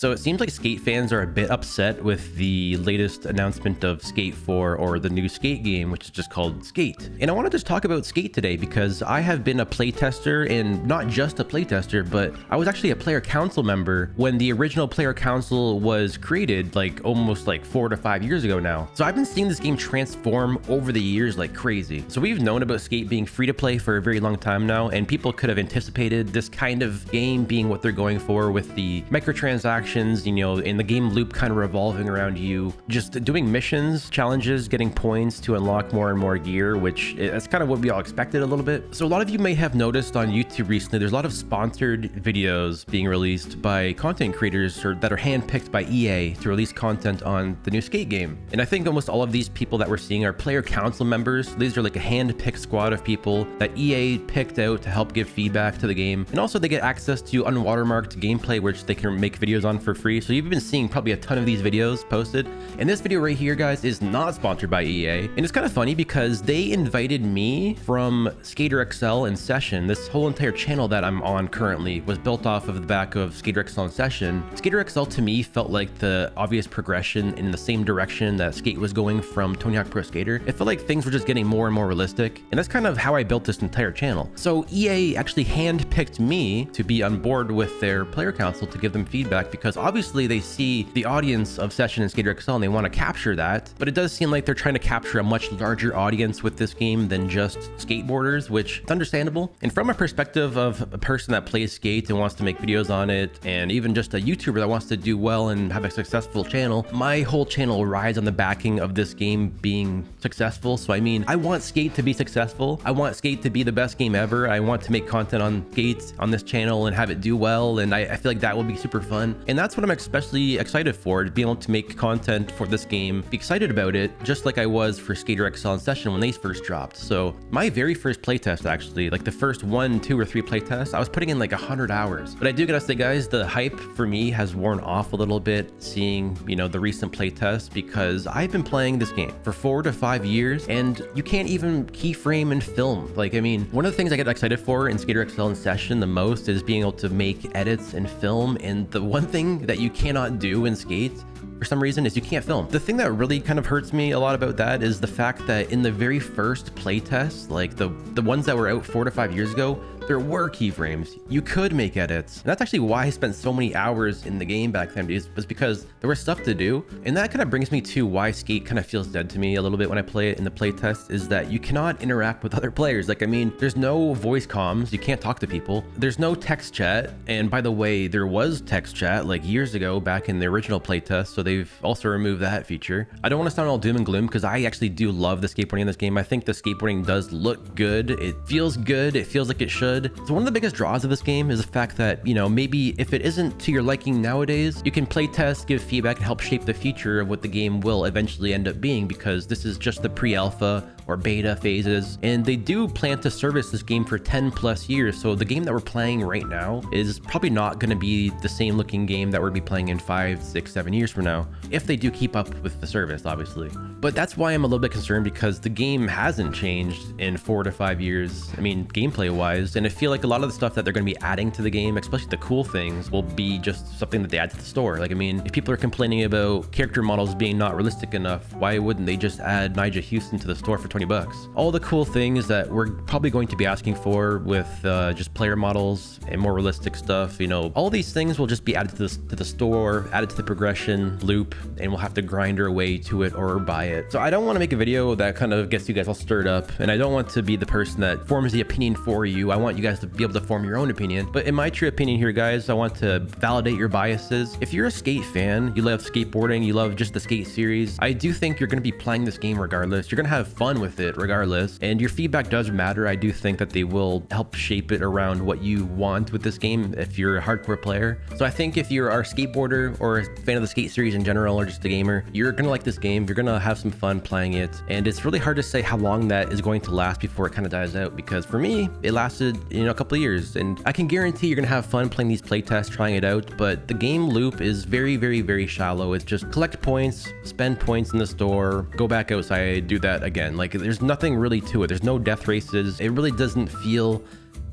So it seems like skate fans are a bit upset with the latest announcement of Skate 4, or the new Skate game, which is just called Skate. And I want to just talk about Skate today because I have been a playtester, and not just a playtester, but I was actually a player council member when the original player council was created, like almost like 4 to 5 years ago now. So I've been seeing this game transform over the years like crazy. So we've known about Skate being free to play for a very long time now, and people could have anticipated this kind of game being what they're going for with the microtransactions, you know, in the game loop kind of revolving around you just doing missions, challenges, getting points to unlock more and more gear, which is kind of what we all expected a little bit. So a lot of you may have noticed on YouTube recently, there's a lot of sponsored videos being released by content creators that are handpicked by EA to release content on the new Skate game. And I think almost all of these people that we're seeing are player council members. These are like a hand-picked squad of people that EA picked out to help give feedback to the game. And also they get access to unwatermarked gameplay, which they can make videos on for free. So you've been seeing probably a ton of these videos posted. And this video right here, guys, is not sponsored by EA. And it's kind of funny because they invited me from Skater XL in Session. This whole entire channel that I'm on currently was built off of the back of Skater XL in Session. Skater XL to me felt like the obvious progression in the same direction that Skate was going from Tony Hawk Pro Skater. It felt like things were just getting more and more realistic. And that's kind of how I built this entire channel. So EA actually handpicked me to be on board with their player council to give them feedback, because obviously they see the audience of Session and Skater XL and they want to capture that, but it does seem like they're trying to capture a much larger audience with this game than just skateboarders, which is understandable. And from a perspective of a person that plays Skate and wants to make videos on it, and even just a YouTuber that wants to do well and have a successful channel, my whole channel rides on the backing of this game being successful. So I mean, I want Skate to be successful. I want Skate to be the best game ever. I want to make content on Skate on this channel and have it do well, and I feel like that will be super fun. And that's what I'm especially excited for, to be able to make content for this game, be excited about it, just like I was for Skater XL in Session when they first dropped. So my very first playtest, actually, like the first 1, 2, or 3 playtests, I was putting in like 100 hours. But I do gotta say, guys, the hype for me has worn off a little bit seeing, you know, the recent playtests, because I've been playing this game for 4 to 5 years and you can't even keyframe and film. Like, I mean, one of the things I get excited for in Skater XL in Session the most is being able to make edits and film. And the one thing that you cannot do in Skate for some reason is you can't film. The thing that really kind of hurts me a lot about that is the fact that in the very first playtest, like the ones that were out 4 to 5 years ago, there were keyframes. You could make edits. And that's actually why I spent so many hours in the game back then, was because there was stuff to do. And that kind of brings me to why Skate kind of feels dead to me a little bit when I play it in the playtest, is that you cannot interact with other players. Like, I mean, there's no voice comms. You can't talk to people. There's no text chat. And by the way, there was text chat like years ago back in the original playtest. So they've also removed that feature. I don't want to sound all doom and gloom, because I actually do love the skateboarding in this game. I think the skateboarding does look good. It feels good. It feels like it should. So one of the biggest draws of this game is the fact that, you know, maybe if it isn't to your liking nowadays, you can play test, give feedback, and help shape the future of what the game will eventually end up being, because this is just the pre-alpha or beta phases, and they do plan to service this game for 10 plus years. So the game that we're playing right now is probably not going to be the same looking game that we'll be playing in 5, 6, 7 years from now, if they do keep up with the service, obviously. But that's why I'm a little bit concerned, because the game hasn't changed in 4 to 5 years. I mean, gameplay wise, and I feel like a lot of the stuff that they're going to be adding to the game, especially the cool things, will be just something that they add to the store. Like, I mean, if people are complaining about character models being not realistic enough, why wouldn't they just add Nigel Houston to the store for 20 bucks? All the cool things that we're probably going to be asking for with just player models and more realistic stuff, you know, all these things will just be added to the store, added to the progression loop, and we'll have to grind our way to it or buy it. So I don't want to make a video that kind of gets you guys all stirred up, and I don't want to be the person that forms the opinion for you. I want you guys to be able to form your own opinion. But in my true opinion here, guys, I want to validate your biases. If you're a Skate fan, you love skateboarding, you love just the Skate series, I do think you're going to be playing this game regardless. You're going to have fun with it regardless, and your feedback does matter. I do think that they will help shape it around what you want with this game if you're a hardcore player. So I think if you're a skateboarder or a fan of the Skate series in general, or just a gamer, you're going to like this game. You're going to have some fun playing it, and it's really hard to say how long that is going to last before it kind of dies out, because for me, it lasted, you know, a couple of years, and I can guarantee you're going to have fun playing these playtests, trying it out, but the game loop is very, very, very shallow. It's just collect points, spend points in the store, go back outside, do that again. Like, there's nothing really to it. There's no death races. It really doesn't feel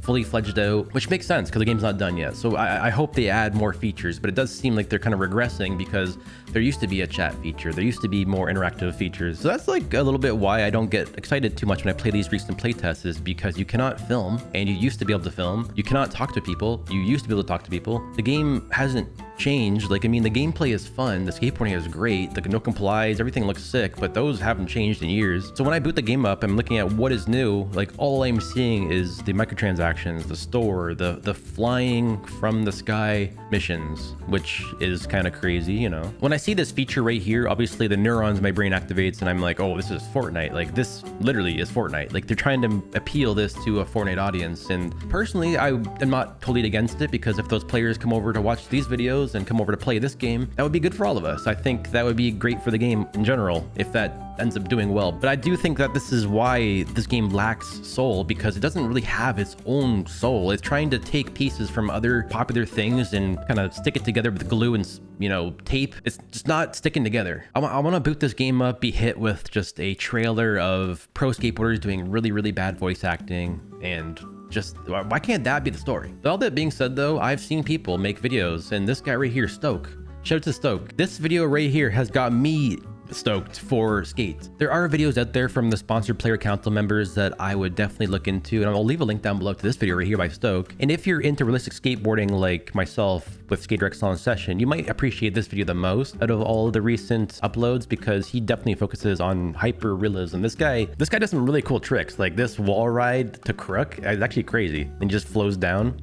fully fledged out, which makes sense because the game's not done yet. So I hope they add more features, but it does seem like they're kind of regressing because there used to be a chat feature. There used to be more interactive features. So that's like a little bit why I don't get excited too much when I play these recent playtests, is because you cannot film, and you used to be able to film. You cannot talk to people. You used to be able to talk to people. The game hasn't changed. Like, I mean, the gameplay is fun. The skateboarding is great. The no complies, everything looks sick, but those haven't changed in years. So when I boot the game up, I'm looking at what is new. Like, all I'm seeing is the microtransactions, the store, the flying from the sky missions, which is kind of crazy, you know? When I see this feature right here, obviously the neurons in my brain activates and I'm like, oh, this is Fortnite. Like, this literally is Fortnite. Like, they're trying to appeal this to a Fortnite audience. And personally, I am not totally against it, because if those players come over to watch these videos and come over to play this game, that would be good for all of us. I think that would be great for the game in general if that ends up doing well. But I do think that this is why this game lacks soul, because it doesn't really have its own soul. It's trying to take pieces from other popular things and kind of stick it together with glue and, you know, tape. It's just not sticking together. I want to boot this game up, be hit with just a trailer of pro skateboarders doing really, really bad voice acting, and just, why can't that be the story? With all that being said though, I've seen people make videos, and this guy right here, Stoke, shout out to Stoke. This video right here has got me stoked for Skate. There are videos out there from the sponsored player council members that I would definitely look into, and I'll leave a link down below to this video right here by Stoke. And if you're into realistic skateboarding like myself with Skater Excellence Session, you might appreciate this video the most out of all of the recent uploads, because he definitely focuses on hyper realism. This guy does some really cool tricks, like this wall ride to crook is actually crazy and just flows down.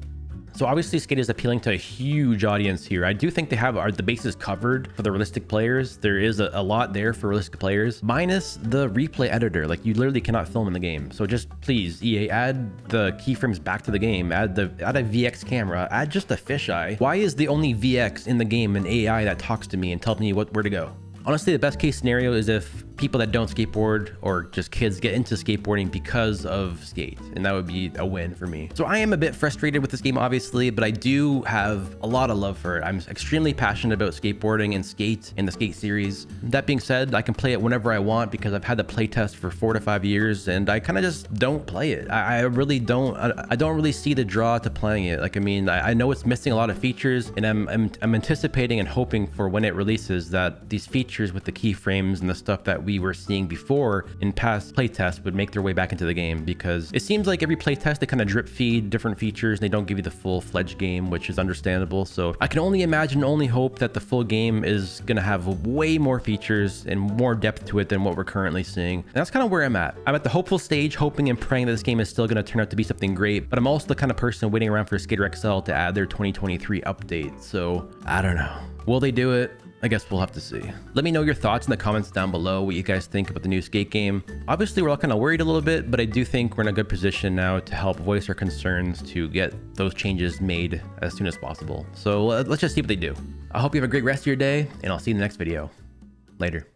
So obviously Skate is appealing to a huge audience here. I do think they have the bases covered for the realistic players. There is a lot there for realistic players, minus the replay editor. Like, you literally cannot film in the game. So just please, EA, add the keyframes back to the game, add a VX camera, add just a fisheye. Why is the only VX in the game an AI that talks to me and tells me where to go? Honestly, the best case scenario is if people that don't skateboard, or just kids, get into skateboarding because of Skate, and that would be a win for me. So I am a bit frustrated with this game, obviously, but I do have a lot of love for it. I'm extremely passionate about skateboarding and Skate and the Skate series. That being said, I can play it whenever I want because I've had the playtest for 4 to 5 years, and I kind of just don't play it. I really don't. I don't really see the draw to playing it. Like, I mean, I know it's missing a lot of features, and I'm anticipating and hoping for when it releases that these features with the keyframes and the stuff that we were seeing before in past playtests would make their way back into the game, because it seems like every playtest they kind of drip feed different features and they don't give you the full-fledged game, which is understandable. So I can only imagine, only hope that the full game is going to have way more features and more depth to it than what we're currently seeing. And that's kind of where I'm at. I'm at the hopeful stage, hoping and praying that this game is still going to turn out to be something great, but I'm also the kind of person waiting around for Skater XL to add their 2023 update. So I don't know. Will they do it? I guess we'll have to see. Let me know your thoughts in the comments down below, what you guys think about the new Skate game. Obviously, we're all kind of worried a little bit, but I do think we're in a good position now to help voice our concerns to get those changes made as soon as possible. So let's just see what they do. I hope you have a great rest of your day, and I'll see you in the next video. Later.